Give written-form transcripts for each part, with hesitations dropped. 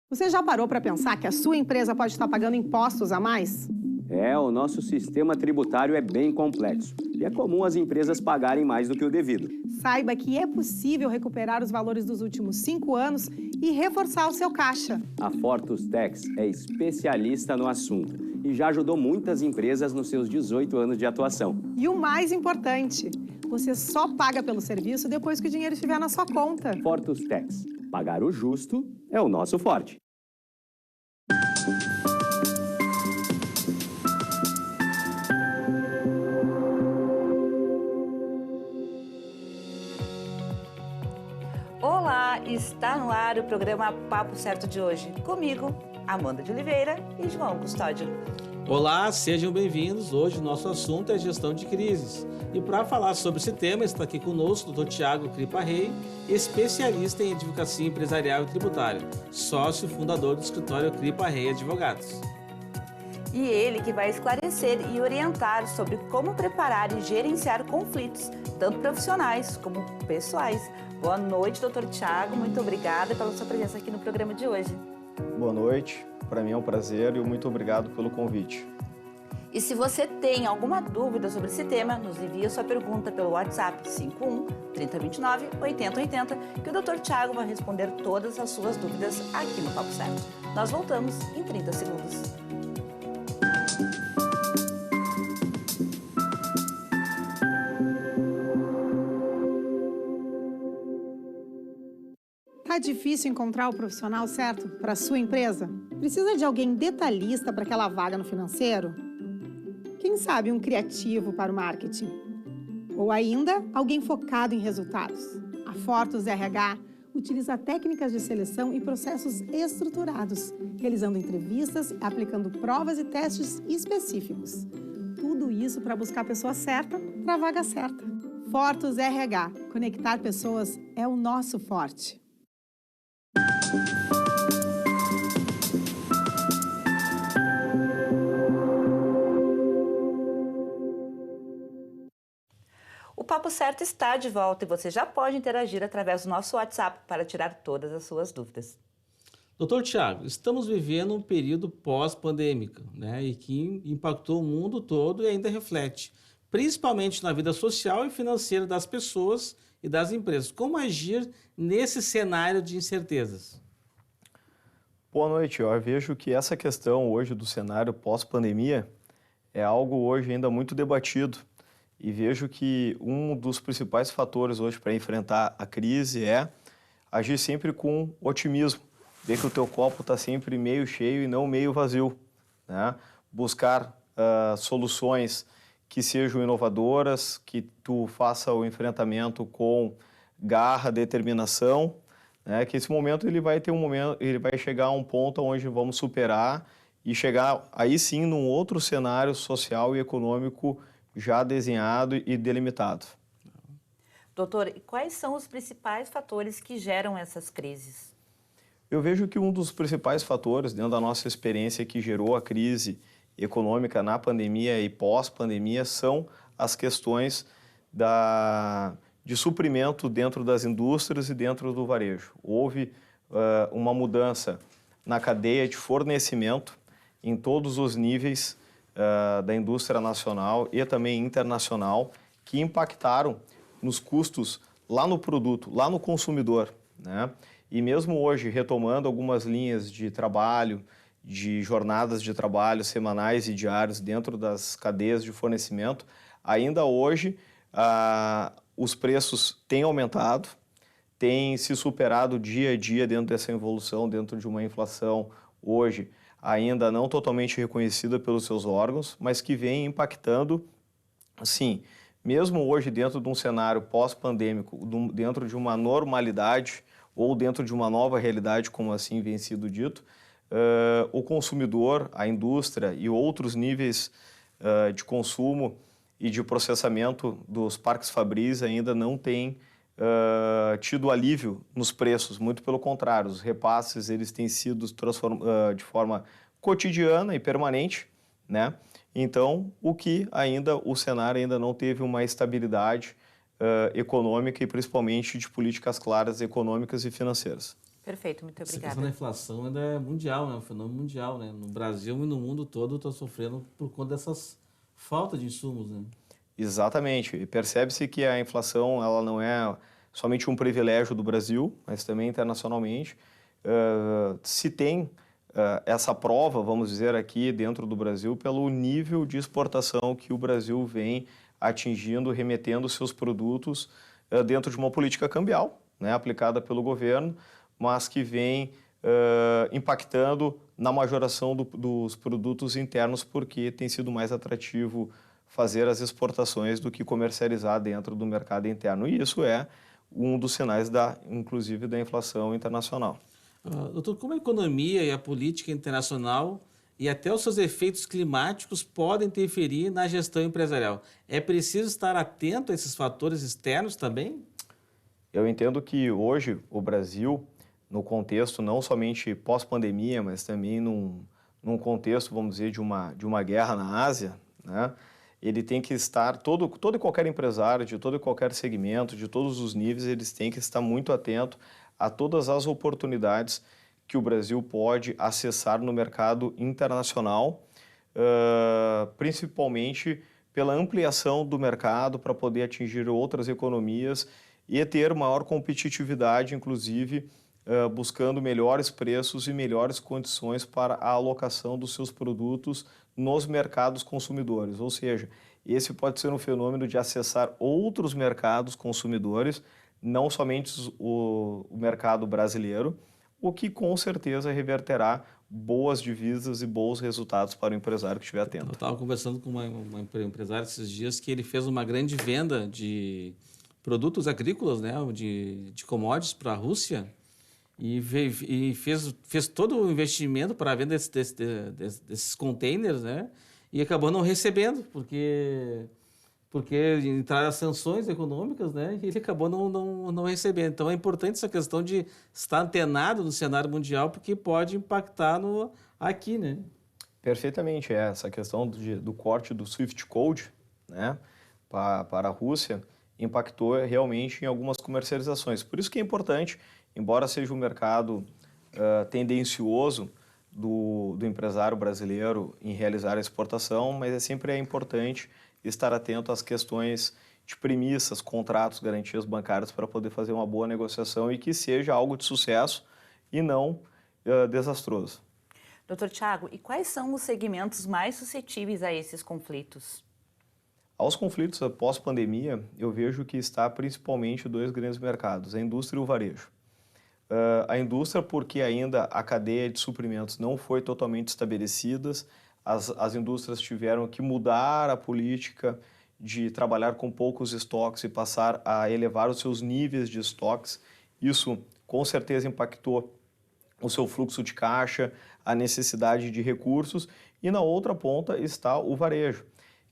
Você já parou para pensar que a sua empresa pode estar pagando impostos a mais? O nosso sistema tributário é bem complexo e é comum as empresas pagarem mais do que o devido. Saiba que é possível recuperar os valores dos últimos 5 anos e reforçar o seu caixa. A Fortus Tax é especialista no assunto e já ajudou muitas empresas nos seus 18 anos de atuação. E o mais importante, você só paga pelo serviço depois que o dinheiro estiver na sua conta. Fortus Tax. Pagar o justo é o nosso forte. Olá, está no ar o programa Papo Certo de hoje. Comigo, Amanda de Oliveira e João Custódio. Olá, sejam bem-vindos. Hoje o nosso assunto é gestão de crises. E para falar sobre esse tema está aqui conosco o Dr. Tiago Cripa Rey, especialista em advocacia empresarial e tributária, sócio e fundador do escritório Cripa Rey Advogados. E ele que vai esclarecer e orientar sobre como preparar e gerenciar conflitos, tanto profissionais como pessoais. Boa noite, Dr. Tiago. Muito obrigada pela sua presença aqui no programa de hoje. Boa noite. Para mim é um prazer e muito obrigado pelo convite. E se você tem alguma dúvida sobre esse tema, nos envie sua pergunta pelo WhatsApp 51 3029 8080, que o Dr. Tiago vai responder todas as suas dúvidas aqui no Papo Certo. Nós voltamos em 30 segundos. Tá difícil encontrar o profissional certo para a sua empresa? Precisa de alguém detalhista para aquela vaga no financeiro? Quem sabe um criativo para o marketing? Ou ainda, alguém focado em resultados? A Fortus RH utiliza técnicas de seleção e processos estruturados, realizando entrevistas, aplicando provas e testes específicos. Tudo isso para buscar a pessoa certa para a vaga certa. Fortus RH. Conectar pessoas é o nosso forte. O Papo Certo está de volta e você já pode interagir através do nosso WhatsApp para tirar todas as suas dúvidas. Dr. Tiago, estamos vivendo um período pós-pandêmico, né, e que impactou o mundo todo e ainda reflete, principalmente na vida social e financeira das pessoas e das empresas. Como agir nesse cenário de incertezas? Boa noite. Eu vejo que essa questão hoje do cenário pós-pandemia é algo hoje ainda muito debatido e vejo que um dos principais fatores hoje para enfrentar a crise é agir sempre com otimismo, ver que o teu copo está sempre meio cheio e não meio vazio, né? Buscar soluções que sejam inovadoras, que tu faça o enfrentamento com garra, determinação, né? Que esse momento ele vai chegar a um ponto onde vamos superar e chegar aí sim num outro cenário social e econômico já desenhado e delimitado. Doutor, e quais são os principais fatores que geram essas crises? Eu vejo que um dos principais fatores, dentro da nossa experiência, que gerou a crise econômica na pandemia e pós-pandemia, são as questões de suprimento dentro das indústrias e dentro do varejo. Houve uma mudança na cadeia de fornecimento em todos os níveis da indústria nacional e também internacional, que impactaram nos custos lá no produto, lá no consumidor, né? E mesmo hoje, retomando algumas linhas de trabalho, de jornadas de trabalho semanais e diários dentro das cadeias de fornecimento, ainda hoje os preços têm aumentado, têm se superado dia a dia dentro dessa evolução, dentro de uma inflação hoje ainda não totalmente reconhecida pelos seus órgãos, mas que vem impactando, sim, mesmo hoje dentro de um cenário pós-pandêmico, dentro de uma normalidade ou dentro de uma nova realidade, como assim vem sido dito, o consumidor, a indústria e outros níveis de consumo e de processamento dos parques fabris ainda não têm tido alívio nos preços, muito pelo contrário, os repasses eles têm sido de forma cotidiana e permanente, né? Então, o cenário ainda não teve uma estabilidade econômica e principalmente de políticas claras econômicas e financeiras. Perfeito, muito Essa obrigada. questão da inflação ainda é mundial, né? Um fenômeno mundial, né? No Brasil e no mundo todo está sofrendo por conta dessas falta de insumos, né? Exatamente. E percebe-se que a inflação ela não é somente um privilégio do Brasil, mas também internacionalmente. Se tem essa prova, vamos dizer aqui dentro do Brasil, pelo nível de exportação que o Brasil vem atingindo, remetendo seus produtos dentro de uma política cambial, né, aplicada pelo governo, mas que vem impactando na majoração dos produtos internos, porque tem sido mais atrativo fazer as exportações do que comercializar dentro do mercado interno. E isso é um dos sinais, inclusive, da inflação internacional. Doutor, como a economia e a política internacional e até os seus efeitos climáticos podem interferir na gestão empresarial? É preciso estar atento a esses fatores externos também? Eu entendo que hoje o Brasil, no contexto não somente pós-pandemia, mas também num contexto, vamos dizer, de uma guerra na Ásia, né? Ele tem que estar, todo e qualquer empresário, de todo e qualquer segmento, de todos os níveis, eles têm que estar muito atento a todas as oportunidades que o Brasil pode acessar no mercado internacional, principalmente pela ampliação do mercado para poder atingir outras economias e ter maior competitividade, inclusive buscando melhores preços e melhores condições para a alocação dos seus produtos nos mercados consumidores. Ou seja, esse pode ser um fenômeno de acessar outros mercados consumidores, não somente o mercado brasileiro, o que com certeza reverterá boas divisas e bons resultados para o empresário que estiver atento. Eu estava conversando com uma empresária esses dias que ele fez uma grande venda de produtos agrícolas, né, de commodities para a Rússia e fez todo o investimento para a venda desses containers, né, e acabou não recebendo, porque entraram as sanções econômicas, né? E ele acabou não recebendo. Então é importante essa questão de estar antenado no cenário mundial, porque pode impactar aqui, né? Perfeitamente, essa questão do corte do Swift Code, né, para a Rússia impactou realmente em algumas comercializações. Por isso que é importante, embora seja um mercado tendencioso do empresário brasileiro em realizar a exportação, mas sempre é importante estar atento às questões de premissas, contratos, garantias bancárias para poder fazer uma boa negociação e que seja algo de sucesso e não desastroso. Doutor Tiago, e quais são os segmentos mais suscetíveis a esses conflitos? Aos conflitos após pandemia, eu vejo que está principalmente dois grandes mercados, a indústria e o varejo. A indústria porque ainda a cadeia de suprimentos não foi totalmente estabelecida, as indústrias tiveram que mudar a política de trabalhar com poucos estoques e passar a elevar os seus níveis de estoques. Isso, com certeza, impactou o seu fluxo de caixa, a necessidade de recursos. E na outra ponta está o varejo,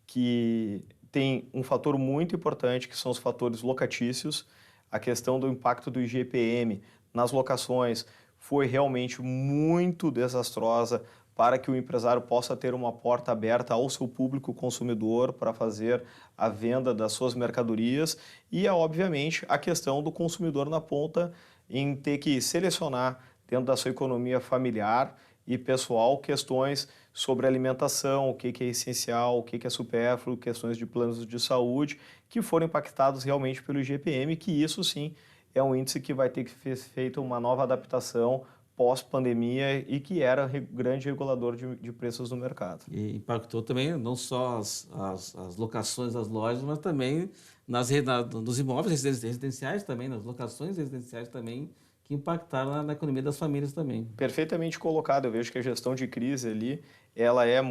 que tem um fator muito importante, que são os fatores locatícios. A questão do impacto do IGPM nas locações foi realmente muito desastrosa para que o empresário possa ter uma porta aberta ao seu público consumidor para fazer a venda das suas mercadorias e, obviamente, a questão do consumidor na ponta em ter que selecionar dentro da sua economia familiar e pessoal questões sobre alimentação, o que é essencial, o que é supérfluo, questões de planos de saúde que foram impactados realmente pelo IGPM, que isso sim é um índice que vai ter que ser feita uma nova adaptação pós-pandemia e que era grande regulador de preços no mercado. E impactou também não só as locações das lojas, mas também nos imóveis residenciais também, nas locações residenciais também, que impactaram na economia das famílias também. Perfeitamente colocado. Eu vejo que a gestão de crise ali, ela é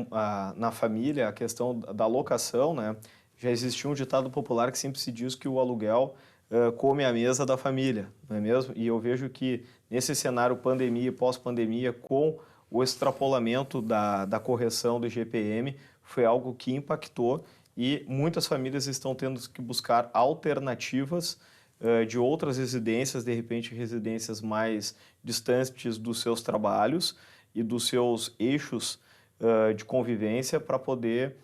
na família, a questão da locação, né? Já existiu um ditado popular que sempre se diz que o aluguel come a mesa da família, não é mesmo? E eu vejo que nesse cenário pandemia e pós-pandemia, com o extrapolamento da correção do IGPM, foi algo que impactou e muitas famílias estão tendo que buscar alternativas de outras residências, de repente residências mais distantes dos seus trabalhos e dos seus eixos de convivência para poder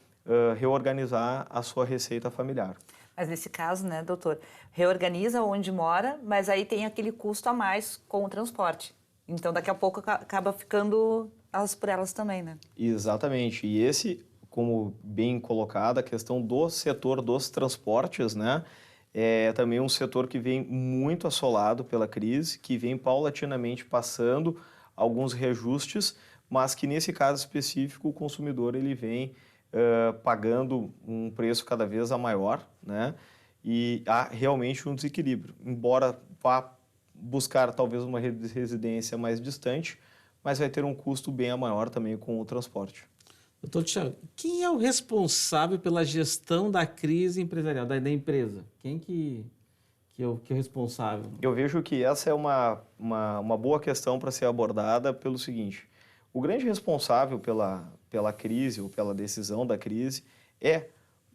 reorganizar a sua receita familiar. Mas nesse caso, né, doutor, reorganiza onde mora, mas aí tem aquele custo a mais com o transporte. Então, daqui a pouco acaba ficando elas por elas também, né? Exatamente. E esse, como bem colocado, a questão do setor dos transportes, né? É também um setor que vem muito assolado pela crise, que vem paulatinamente passando alguns reajustes, mas que nesse caso específico o consumidor ele vem pagando um preço cada vez a maior, né? E há realmente um desequilíbrio. Embora vá buscar talvez uma residência mais distante, mas vai ter um custo bem maior também com o transporte. Doutor Tiago, quem é o responsável pela gestão da crise empresarial, da empresa? Quem que é o responsável? Eu vejo que essa é uma boa questão para ser abordada pelo seguinte: o grande responsável pela crise ou pela decisão da crise é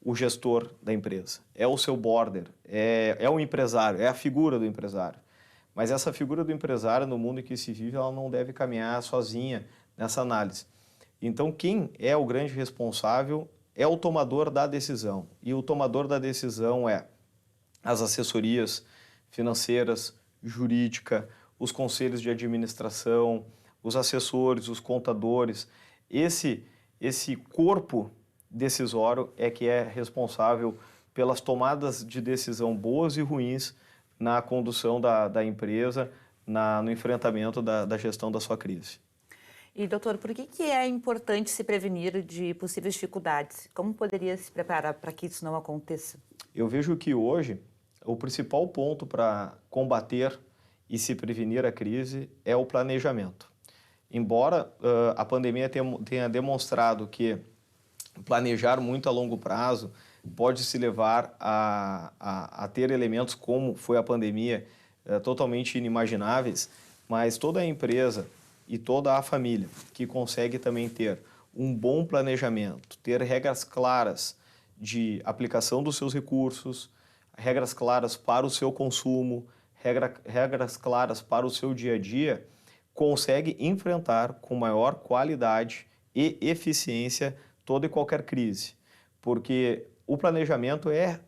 o gestor da empresa, é o seu boarder, é o empresário, é a figura do empresário. Mas essa figura do empresário, no mundo em que se vive, ela não deve caminhar sozinha nessa análise. Então, quem é o grande responsável é o tomador da decisão. E o tomador da decisão é as assessorias financeiras, jurídica, os conselhos de administração, os assessores, os contadores. Esse corpo decisório é que é responsável pelas tomadas de decisão boas e ruins na condução da empresa, no enfrentamento da gestão da sua crise. E, doutor, por que é importante se prevenir de possíveis dificuldades? Como poderia se preparar para que isso não aconteça? Eu vejo que hoje o principal ponto para combater e se prevenir a crise é o planejamento. Embora a pandemia tenha demonstrado que planejar muito a longo prazo pode se levar a ter elementos como foi a pandemia totalmente inimagináveis, mas toda a empresa e toda a família que consegue também ter um bom planejamento, ter regras claras de aplicação dos seus recursos, regras claras para o seu consumo, regras claras para o seu dia a dia, consegue enfrentar com maior qualidade e eficiência toda e qualquer crise. Porque o planejamento é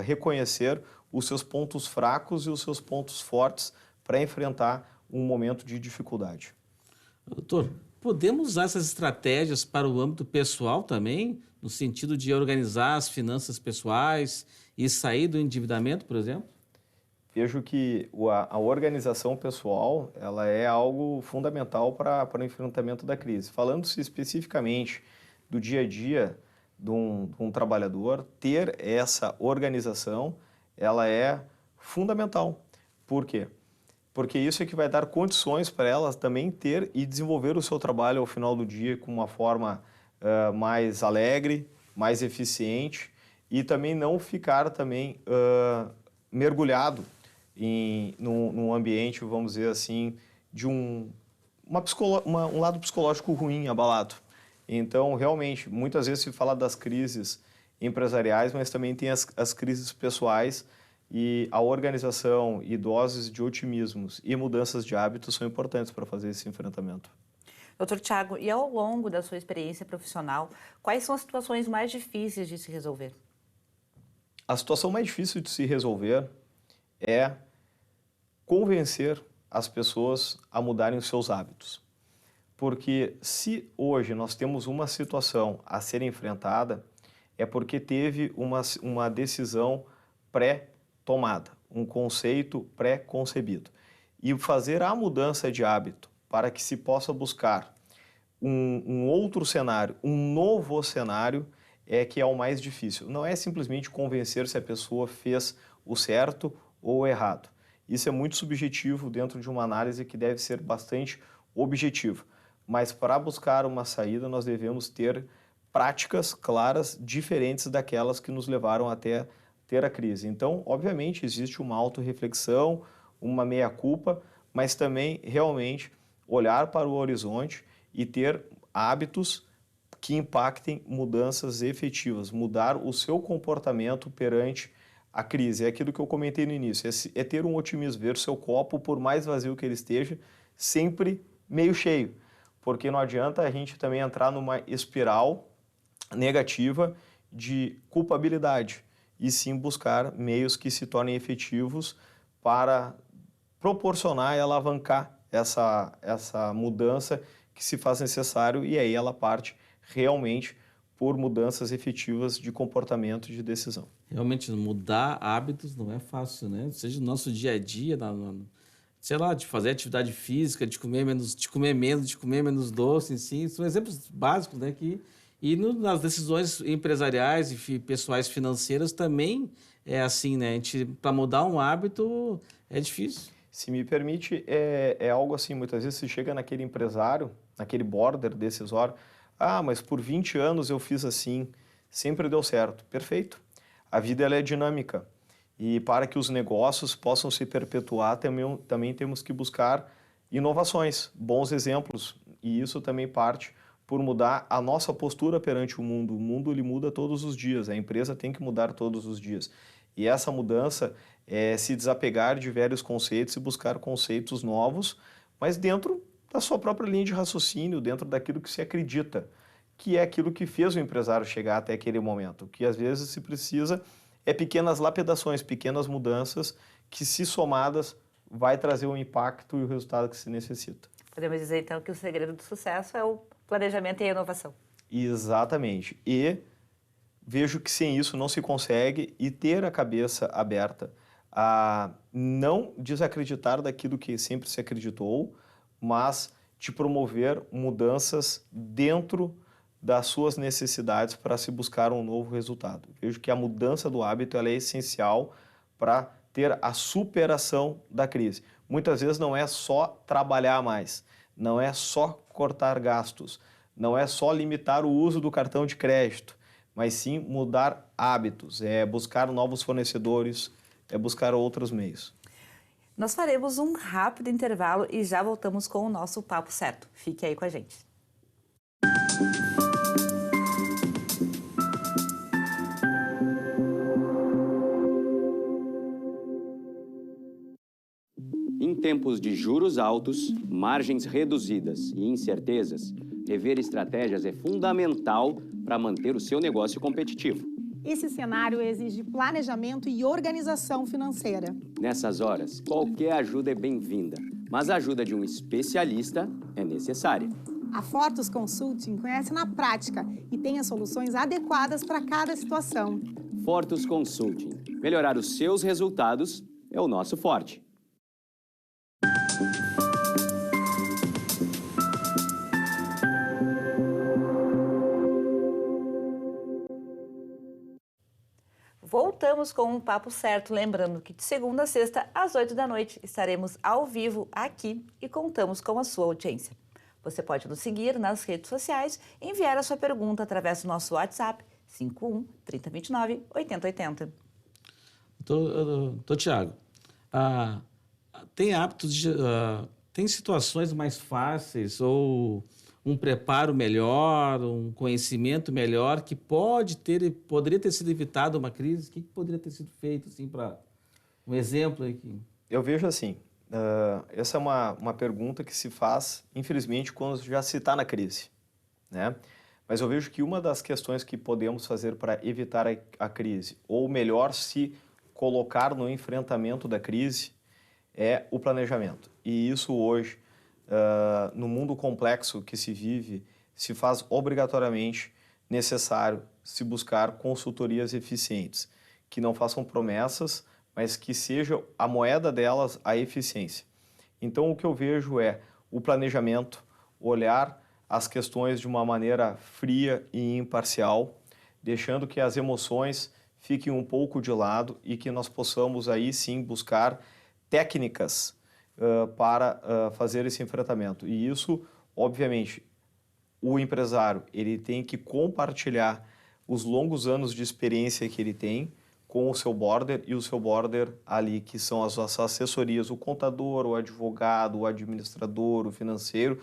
reconhecer os seus pontos fracos e os seus pontos fortes para enfrentar um momento de dificuldade. Doutor, podemos usar essas estratégias para o âmbito pessoal também, no sentido de organizar as finanças pessoais e sair do endividamento, por exemplo? Vejo que a organização pessoal ela é algo fundamental para o enfrentamento da crise. Falando-se especificamente do dia a dia de um trabalhador, ter essa organização ela é fundamental. Por quê? Porque isso é que vai dar condições para elas também ter e desenvolver o seu trabalho ao final do dia com uma forma mais alegre, mais eficiente e também não ficar também mergulhado num ambiente, vamos dizer assim, de um lado psicológico ruim, abalado. Então, realmente, muitas vezes se fala das crises empresariais, mas também tem as crises pessoais. E a organização e doses de otimismos e mudanças de hábitos são importantes para fazer esse enfrentamento. Doutor Tiago, e ao longo da sua experiência profissional, quais são as situações mais difíceis de se resolver? A situação mais difícil de se resolver é convencer as pessoas a mudarem os seus hábitos. Porque se hoje nós temos uma situação a ser enfrentada, é porque teve uma decisão pré-tomada, um conceito pré-concebido. E fazer a mudança de hábito para que se possa buscar um outro cenário, um novo cenário, é que é o mais difícil. Não é simplesmente convencer se a pessoa fez o certo ou o errado. Isso é muito subjetivo dentro de uma análise que deve ser bastante objetiva. Mas para buscar uma saída, nós devemos ter práticas claras, diferentes daquelas que nos levaram até ter a crise. Então, obviamente, existe uma autorreflexão, uma meia-culpa, mas também realmente olhar para o horizonte e ter hábitos que impactem mudanças efetivas, mudar o seu comportamento perante a crise. É aquilo que eu comentei no início, é ter um otimismo, ver o seu copo, por mais vazio que ele esteja, sempre meio cheio, porque não adianta a gente também entrar numa espiral negativa de culpabilidade. e sim buscar meios que se tornem efetivos para proporcionar e alavancar essa mudança que se faz necessário, e aí ela parte realmente por mudanças efetivas de comportamento e de decisão. Realmente, mudar hábitos não é fácil, né? Seja no nosso dia a dia, sei lá, de fazer atividade física, de comer menos doce, assim, são exemplos básicos, né? Nas decisões empresariais e pessoais financeiras também é assim, né? Para mudar um hábito é difícil. Se me permite, é algo assim, muitas vezes você chega naquele empresário, naquele border decisório, mas por 20 anos eu fiz assim, sempre deu certo. Perfeito. A vida ela é dinâmica e para que os negócios possam se perpetuar, também temos que buscar inovações, bons exemplos, e isso também parte por mudar a nossa postura perante o mundo. O mundo ele muda todos os dias, a empresa tem que mudar todos os dias. E essa mudança é se desapegar de velhos conceitos e buscar conceitos novos, mas dentro da sua própria linha de raciocínio, dentro daquilo que se acredita, que é aquilo que fez o empresário chegar até aquele momento. O que às vezes se precisa é pequenas lapidações, pequenas mudanças que, se somadas, vai trazer o impacto e o resultado que se necessita. Podemos dizer, então, que o segredo do sucesso é o planejamento e a inovação. Exatamente. E vejo que sem isso não se consegue, e ter a cabeça aberta a não desacreditar daquilo que sempre se acreditou, mas de promover mudanças dentro das suas necessidades para se buscar um novo resultado. Vejo que a mudança do hábito ela é essencial para ter a superação da crise. Muitas vezes não é só trabalhar mais, não é só cortar gastos, não é só limitar o uso do cartão de crédito, mas sim mudar hábitos, é buscar novos fornecedores, é buscar outros meios. Nós faremos um rápido intervalo e já voltamos com o nosso Papo Certo. Fique aí com a gente. Em tempos de juros altos, margens reduzidas e incertezas, rever estratégias é fundamental para manter o seu negócio competitivo. Esse cenário exige planejamento e organização financeira. Nessas horas, qualquer ajuda é bem-vinda, mas a ajuda de um especialista é necessária. A Fortus Consulting conhece na prática e tem as soluções adequadas para cada situação. Fortus Consulting. Melhorar os seus resultados é o nosso forte. Voltamos com um Papo Certo, lembrando que de segunda a sexta, às 8 da noite, estaremos ao vivo aqui e contamos com a sua audiência. Você pode nos seguir nas redes sociais e enviar a sua pergunta através do nosso WhatsApp 51 3029 8080. Tiago, tem situações mais fáceis ou um preparo melhor, um conhecimento melhor que poderia ter sido evitado uma crise? O que poderia ter sido feito, assim, para um exemplo aqui? Eu vejo assim, essa é uma pergunta que se faz, infelizmente, quando já se está na crise, né? Mas eu vejo que uma das questões que podemos fazer para evitar a crise, ou melhor, se colocar no enfrentamento da crise, é o planejamento. E isso hoje, no mundo complexo que se vive, se faz obrigatoriamente necessário se buscar consultorias eficientes, que não façam promessas, mas que seja a moeda delas a eficiência. Então, o que eu vejo é o planejamento, olhar as questões de uma maneira fria e imparcial, deixando que as emoções fiquem um pouco de lado e que nós possamos aí sim buscar técnicas para fazer esse enfrentamento. E isso, obviamente, o empresário ele tem que compartilhar os longos anos de experiência que ele tem com o seu border, e o seu border ali, que são as assessorias, o contador, o advogado, o administrador, o financeiro,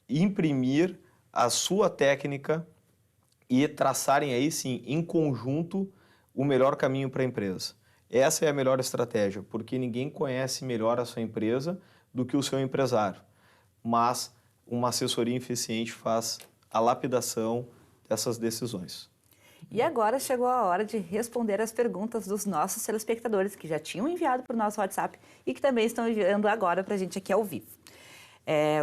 imprimir a sua técnica e traçarem aí sim, em conjunto, o melhor caminho para a empresa. Essa é a melhor estratégia, porque ninguém conhece melhor a sua empresa do que o seu empresário. Mas uma assessoria eficiente faz a lapidação dessas decisões. E agora chegou a hora de responder as perguntas dos nossos telespectadores que já tinham enviado para o nosso WhatsApp e que também estão enviando agora para a gente aqui ao vivo.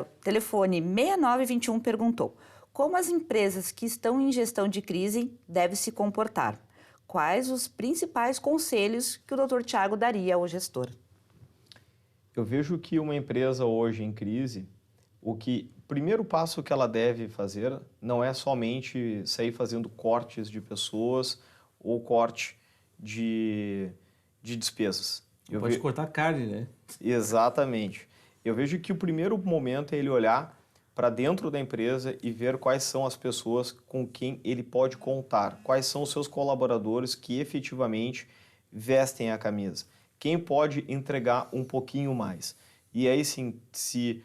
O telefone 6921 perguntou: como as empresas que estão em gestão de crise devem se comportar? Quais os principais conselhos que o Dr. Tiago daria ao gestor? Eu vejo que uma empresa hoje em crise, o primeiro passo que ela deve fazer não é somente sair fazendo cortes de pessoas ou corte de despesas. Pode cortar carne, né? Exatamente. Eu vejo que o primeiro momento é ele olhar para dentro da empresa e ver quais são as pessoas com quem ele pode contar, quais são os seus colaboradores que efetivamente vestem a camisa, quem pode entregar um pouquinho mais. E aí sim, se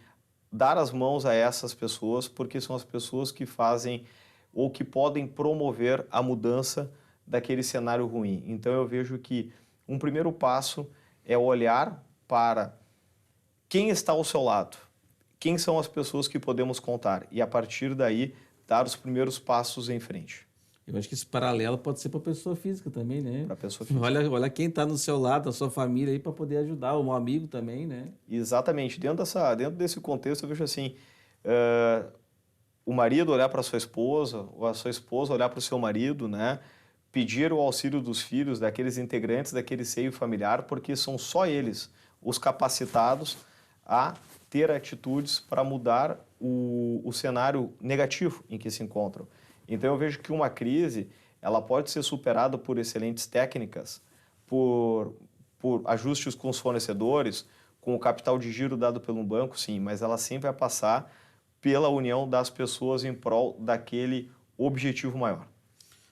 dar as mãos a essas pessoas, porque são as pessoas que fazem ou que podem promover a mudança daquele cenário ruim. Então eu vejo que um primeiro passo é olhar para quem está ao seu lado, quem são as pessoas que podemos contar e a partir daí dar os primeiros passos em frente. Eu acho que esse paralelo pode ser para a pessoa física também, né? Para a pessoa física. Olha quem está no seu lado, a sua família aí, para poder ajudar, um amigo também, né? Exatamente. Dentro desse contexto, eu vejo assim, o marido olhar para a sua esposa, ou a sua esposa olhar para o seu marido, né? Pedir o auxílio dos filhos, daqueles integrantes daquele seio familiar, porque são só eles os capacitados a ter atitudes para mudar o cenário negativo em que se encontram. Então eu vejo que uma crise ela pode ser superada por excelentes técnicas, por ajustes com os fornecedores, com o capital de giro dado pelo banco, sim, mas ela sempre vai passar pela união das pessoas em prol daquele objetivo maior.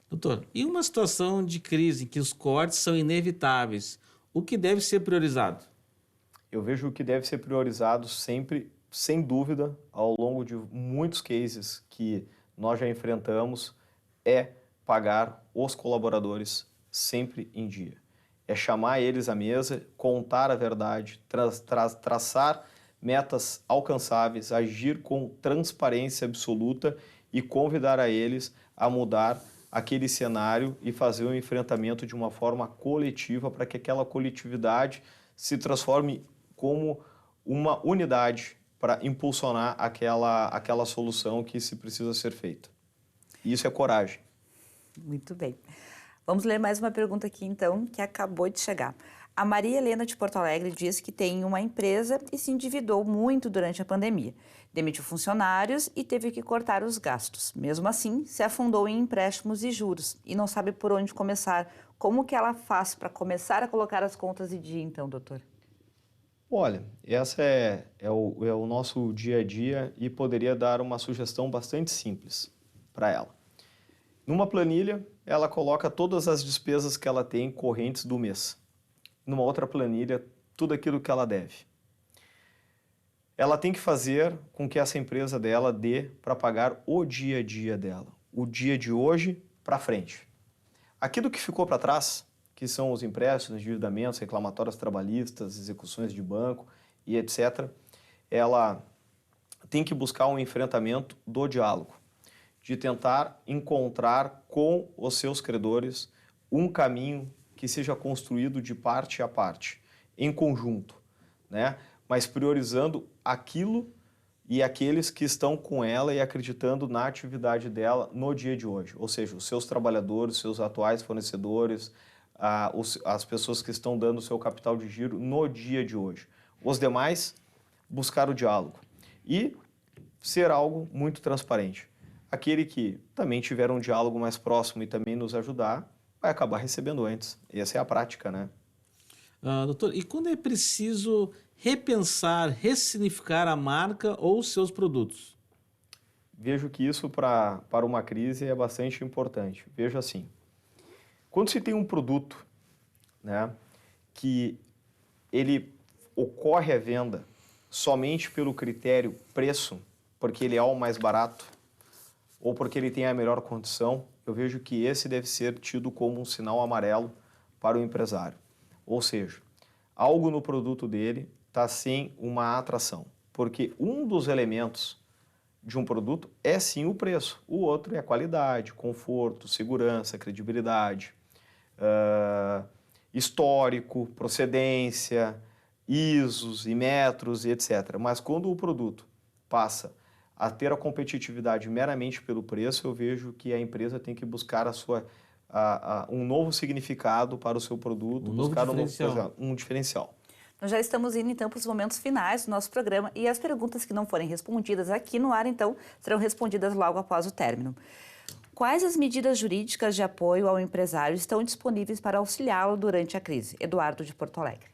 Doutor, e uma situação de crise em que os cortes são inevitáveis, o que deve ser priorizado? Eu vejo que deve ser priorizado sempre, sem dúvida, ao longo de muitos cases que nós já enfrentamos, é pagar os colaboradores sempre em dia. É chamar eles à mesa, contar a verdade, traçar metas alcançáveis, agir com transparência absoluta e convidar a eles a mudar aquele cenário e fazer um enfrentamento de uma forma coletiva para que aquela coletividade se transforme como uma unidade para impulsionar aquela solução que se precisa ser feita. Isso é coragem. Muito bem. Vamos ler mais uma pergunta aqui, então, que acabou de chegar. A Maria Helena de Porto Alegre diz que tem uma empresa e se endividou muito durante a pandemia. Demitiu funcionários e teve que cortar os gastos. Mesmo assim, se afundou em empréstimos e juros e não sabe por onde começar. Como que ela faz para começar a colocar as contas em dia, então, doutor? Olha, essa é o nosso dia a dia e poderia dar uma sugestão bastante simples para ela. Numa planilha, ela coloca todas as despesas que ela tem correntes do mês. Numa outra planilha, tudo aquilo que ela deve. Ela tem que fazer com que essa empresa dela dê para pagar o dia a dia dela, o dia de hoje para frente. Aquilo que ficou para trás, que são os empréstimos, endividamentos, reclamatórias trabalhistas, execuções de banco e etc., ela tem que buscar um enfrentamento do diálogo, de tentar encontrar com os seus credores um caminho que seja construído de parte a parte, em conjunto, né? Mas priorizando aquilo e aqueles que estão com ela e acreditando na atividade dela no dia de hoje, ou seja, os seus trabalhadores, seus atuais fornecedores, as pessoas que estão dando o seu capital de giro no dia de hoje. Os demais, buscar o diálogo e ser algo muito transparente. Aquele que também tiver um diálogo mais próximo e também nos ajudar, vai acabar recebendo antes. Essa é a prática, né? Doutor, e quando é preciso repensar, ressignificar a marca ou os seus produtos? Vejo que isso para uma crise é bastante importante. Vejo assim, quando se tem um produto, né, que ele ocorre à venda somente pelo critério preço, porque ele é o mais barato ou porque ele tem a melhor condição, eu vejo que esse deve ser tido como um sinal amarelo para o empresário. Ou seja, algo no produto dele está sem uma atração, porque um dos elementos de um produto é sim o preço. O outro é a qualidade, conforto, segurança, credibilidade, histórico, procedência, ISOs e metros e etc. Mas quando o produto passa a ter a competitividade meramente pelo preço, eu vejo que a empresa tem que buscar um novo significado para o seu produto, buscar um diferencial. Nós já estamos indo, então, para os momentos finais do nosso programa e as perguntas que não forem respondidas aqui no ar, então, serão respondidas logo após o término. Quais as medidas jurídicas de apoio ao empresário estão disponíveis para auxiliá-lo durante a crise? Eduardo, de Porto Alegre.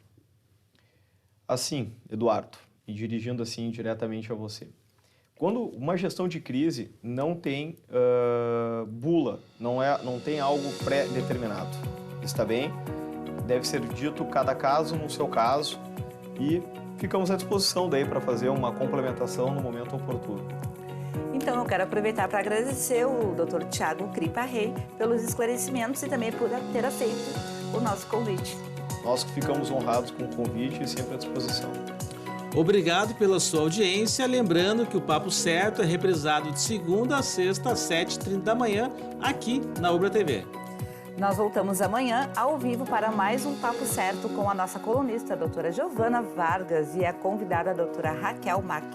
Assim, Eduardo, e dirigindo assim diretamente a você. Quando uma gestão de crise não tem bula, não tem algo pré-determinado, está bem? Deve ser dito cada caso no seu caso e ficamos à disposição daí para fazer uma complementação no momento oportuno. Então, eu quero aproveitar para agradecer o Dr. Thiago Cripa-Rey pelos esclarecimentos e também por ter aceito o nosso convite. Nós que ficamos honrados com o convite e sempre à disposição. Obrigado pela sua audiência. Lembrando que o Papo Certo é reprisado de segunda a sexta às 7h30 da manhã, aqui na Ubra TV. Nós voltamos amanhã ao vivo para mais um Papo Certo com a nossa colunista, a doutora Giovana Vargas, e a convidada, a doutora Raquel Mack,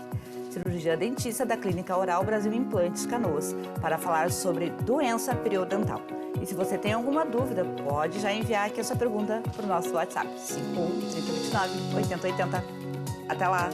cirurgiã dentista da Clínica Oral Brasil Implantes Canoas, para falar sobre doença periodontal. E se você tem alguma dúvida, pode já enviar aqui a sua pergunta para o nosso WhatsApp, 51 3029 8080. Até lá!